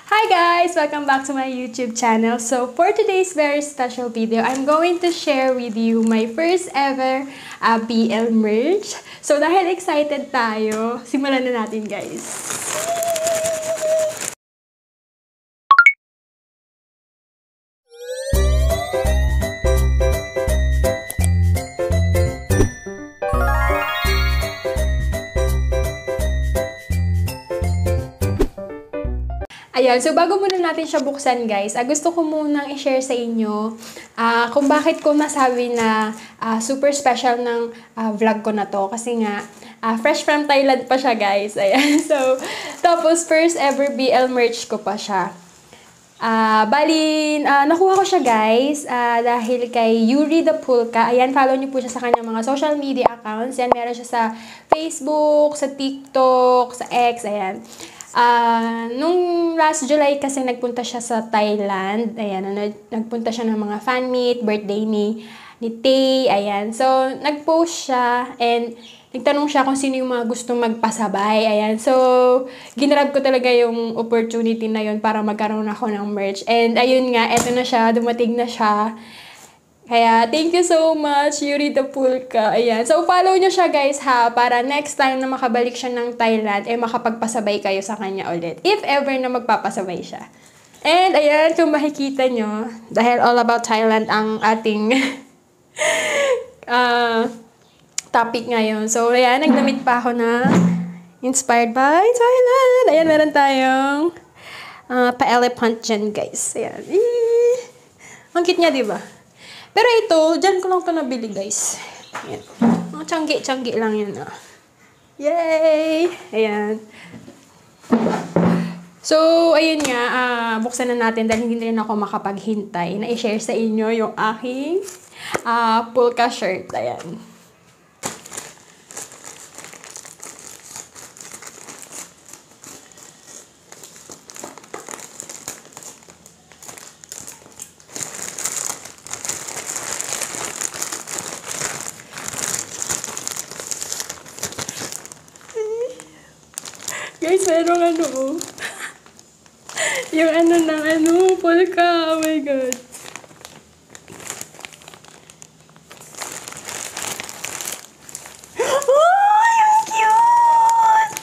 Hi guys! Welcome back to my YouTube channel. So for today's very special video, I'm going to share with you my first ever BL merch. So dahil excited tayo, simulan na natin guys. Ayan, so bago muna natin siya buksan guys, gusto ko munang i-share sa inyo kung bakit ko nasabi na super special ng vlog ko na to. Kasi nga, fresh from Thailand pa siya guys. Ayan, so, tapos first ever BL merch ko pa siya. Nakuha ko siya guys dahil kay Yuri the Pulka. Ayan, follow niyo po siya sa kanyang mga social media accounts. Yan, meron siya sa Facebook, sa TikTok, sa X, ayan. Nung last July kasi nagpunta siya sa Thailand. Ayan, nagpunta siya ng mga fan meet, birthday ni Tay. Ayan, so nag-post siya and nagtanong siya kung sino yung mga gustong magpasabay. Ayan, so ginrab ko talaga yung opportunity na yun para magkaroon ako ng merch. And ayun nga, eto na siya, dumating na siya. Kaya, thank you so much, Yuri the Pulka. Ayan. So, follow nyo siya, guys, ha? Para next time na makabalik siya ng Thailand, makapagpasabay kayo sa kanya ulit. If ever na magpapasabay siya. And, ayan, kung makikita nyo, dahil all about Thailand ang ating topic ngayon. So, ayan, nagdamit pa ako na inspired by Thailand. Ayan, meron tayong pa-elephant dyan, guys. Ayan. Ang cute niya, diba? Pero ito, dyan ko lang ito nabili, guys. Ayan. Mga tiyanggi lang yan, Yay! Ayan. So, ayun nga, buksan na natin dahil hindi rin ako makapaghintay na i-share sa inyo yung aking pulka shirt. Ayan. Guys, merong yung polka. Oh my God. Oh, ang cute!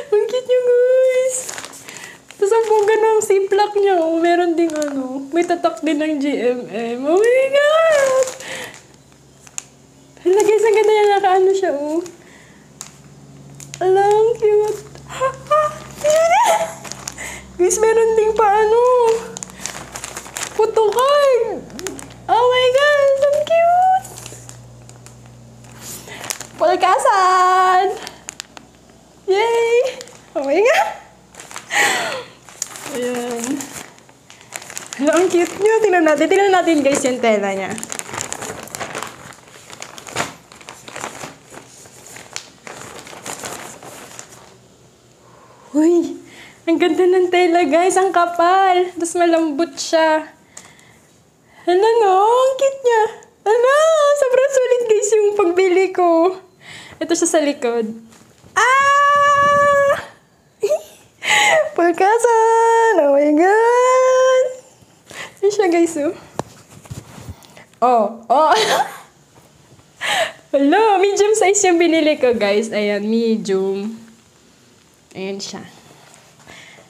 Ang cute niya, guys. Tapos ang bongga ng ziplock niya, meron ding may tatak din ng GMM. Oh my God! Hala, guys, ang ganda niya, nakaano siya, Alang, cute. Guys, meron ding photo card. Oh my God, so cute. Polkasan. Yay. Oh my God. Ayan. Ang cute niyo. Tingnan natin guys yung tela niya. Uy, ang ganda ng tela guys, ang kapal. Tapos malambot siya. Ano ang cute niya. Sobrang sulit guys yung pagbili ko. Ito siya sa likod. Polkasan! Oh my God! Ano siya guys, Hello, medium size yung binili ko guys. Ayan, medium. Ayan siya.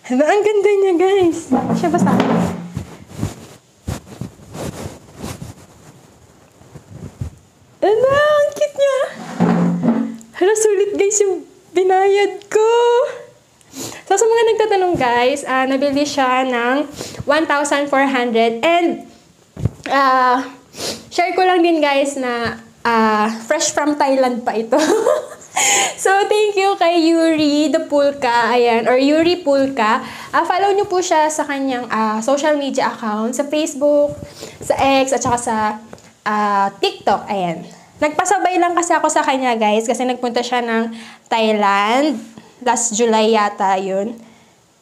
Ang ganda niya, guys. Siya basta. Ang cute niya. Hala, sulit guys yung binayad ko. So, sa mga nagtatanong guys, nabili siya ng 1,400 and share ko lang din guys na fresh from Thailand pa ito. So, thank you kay Yuri the Pulka, ayan, or Yuri Pulka. Follow nyo po siya sa kanyang social media account, sa Facebook, sa X, at saka sa TikTok, ayan. Nagpasabay lang kasi ako sa kanya, guys, kasi nagpunta siya ng Thailand. Last July yata yun.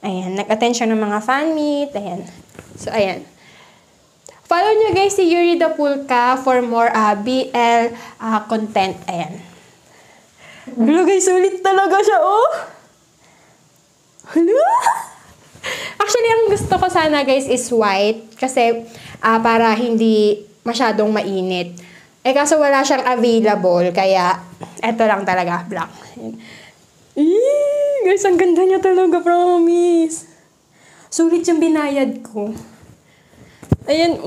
Ayan, nag-attend siya ng mga fan meet, ayan. So, ayan. Follow nyo, guys, si Yuri the Pulka for more BL content, ayan. Hello guys, sulit talaga siya, Hello? Actually, gusto ko sana guys is white kasi para hindi masyadong mainit. Eh kaso wala siyang available kaya eto lang talaga, black. Guys, ang ganda niya talaga, promise. Sulit yung binayad ko. Ayan,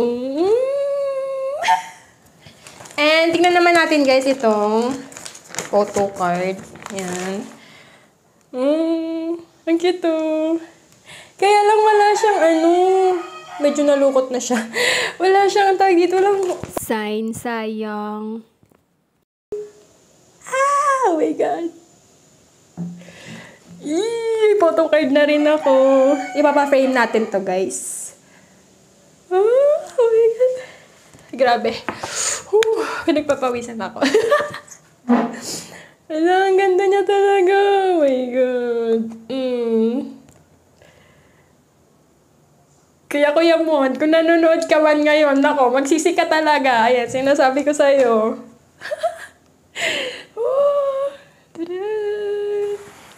And tingnan naman natin guys itong photo card. Ayan. Ang cute oh. Kaya lang wala siyang medyo nalukot na siya. Wala siyang, ang tawag dito, walang sign, sayang. Oh my God. Photo card na rin ako. Ipapa-frame natin to guys. Oh my God. Grabe. Pinagpapawisan ako. Ang ganda niya talaga. Oh my God. Kaya Kuya Mon, kung nanonood ka man ngayon, nako, magsisi ka talaga. Ayan, sinasabi ko sa'yo.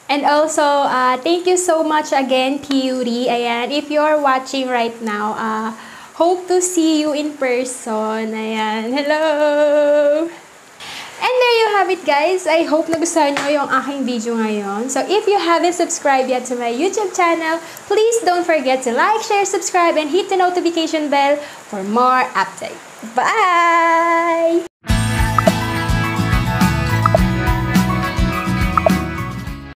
And also, thank you so much again, Puri. Ayan, if you're watching right now, hope to see you in person. Ayan, hello! And there you have it guys. I hope nagustuhan nyo yung aking video ngayon. So if you haven't subscribed yet to my YouTube channel, please don't forget to like, share, subscribe, and hit the notification bell for more updates. Bye!